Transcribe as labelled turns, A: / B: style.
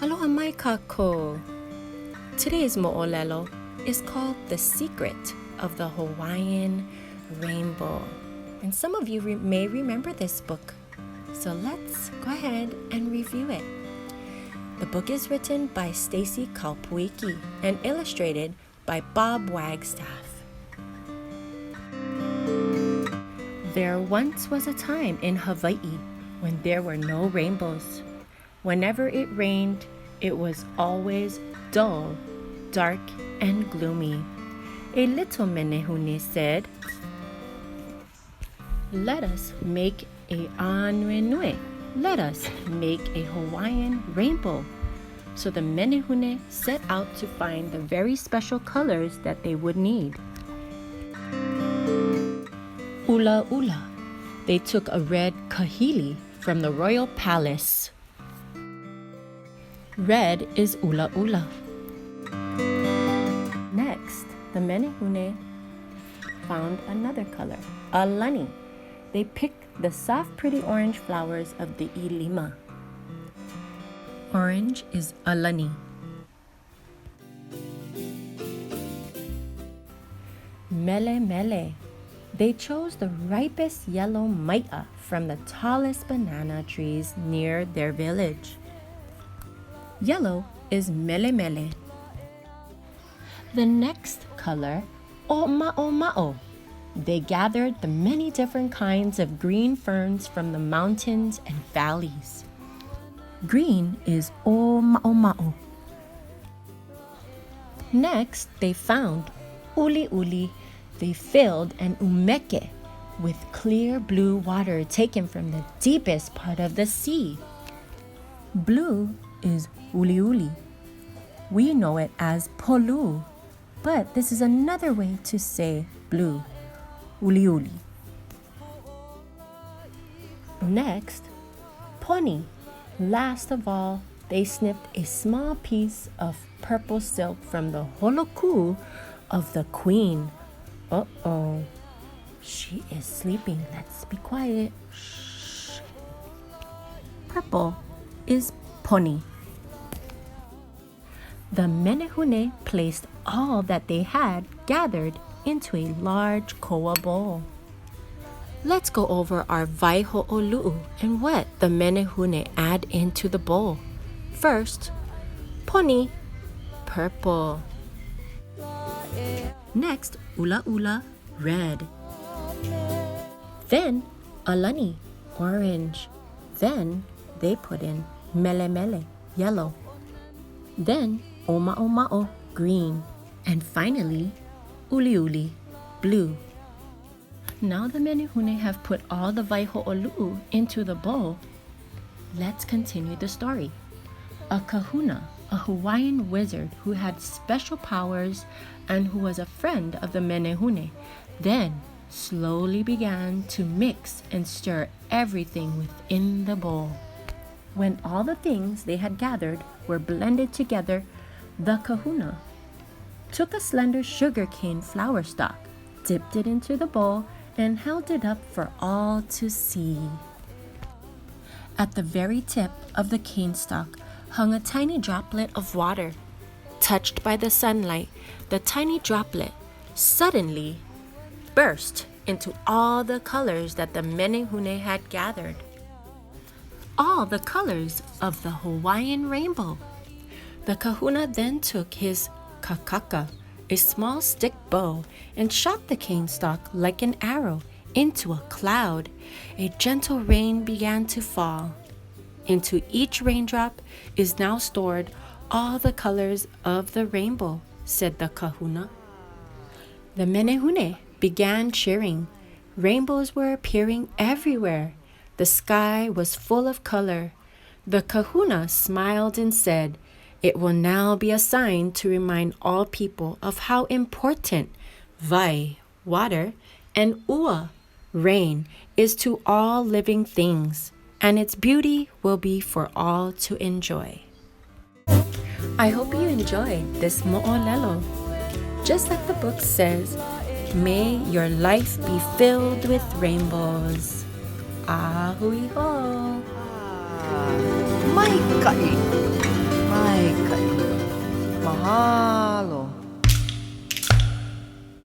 A: Aloha mai kako. Today's mo'olelo is called The Secret of the Hawaiian Rainbow. And some of you may remember this book. So let's go ahead and review it. The book is written by Stacey Kaopuiki and illustrated by Bob Wagstaff. There once was a time in Hawai'i when there were no rainbows. Whenever it rained, it was always dull, dark, and gloomy. A little menehune said, "Let us make a anuenue. Let us make a Hawaiian rainbow." So the menehune set out to find the very special colors that they would need. Ula ula. They took a red kahili from the royal palace. Red is ula ula. Next, the menehune found another color, alani. They picked the soft, pretty orange flowers of the ilima. Orange is alani. Mele mele. They chose the ripest yellow maia from the tallest banana trees near their village. Yellow is mele mele. The next color, o'ma'o ma'o. They gathered the many different kinds of green ferns from the mountains and valleys. Green is o'ma'o ma'o. Next, they found uli uli. They filled an umeke with clear blue water taken from the deepest part of the sea. Blue is uli uli. We know it as polu, but this is another way to say blue, uli uli. Next, poni. Last of all, they snipped a small piece of purple silk from the holoku of the queen. Uh-oh, she is sleeping. Let's be quiet. Shh. Purple is poni. The menehune placed all that they had gathered into a large koa bowl. Let's go over our waiho'olu'u and what the menehune add into the bowl. First, poni, purple. Next, ula ula, red. Then, alani, orange. Then, they put in mele mele, yellow. Then, o'ma'o ma'o, green. And finally, uli uli, blue. Now the menehune have put all the waiho'olu'u into the bowl. Let's continue the story. A kahuna, a Hawaiian wizard who had special powers and who was a friend of the menehune, then slowly began to mix and stir everything within the bowl. When all the things they had gathered were blended together, the kahuna took a slender sugarcane flower stalk, dipped it into the bowl, and held it up for all to see. At the very tip of the cane stalk hung a tiny droplet of water. Touched by the sunlight, the tiny droplet suddenly burst into all the colors that the menehune had gathered. All the colors of the Hawaiian rainbow. The kahuna then took his kakaka, a small stick bow, and shot the cane stalk like an arrow into a cloud. A gentle rain began to fall. Into each raindrop is now stored all the colors of the rainbow, said the kahuna. The menehune began cheering. Rainbows were appearing everywhere. The sky was full of color. The kahuna smiled and said, "It will now be a sign to remind all people of how important wai, water, and ua, rain, is to all living things, and its beauty will be for all to enjoy." I hope you enjoyed this mo'olelo. Just like the book says, may your life be filled with rainbows. Ahui ho!
B: Mai kai! Mahalo.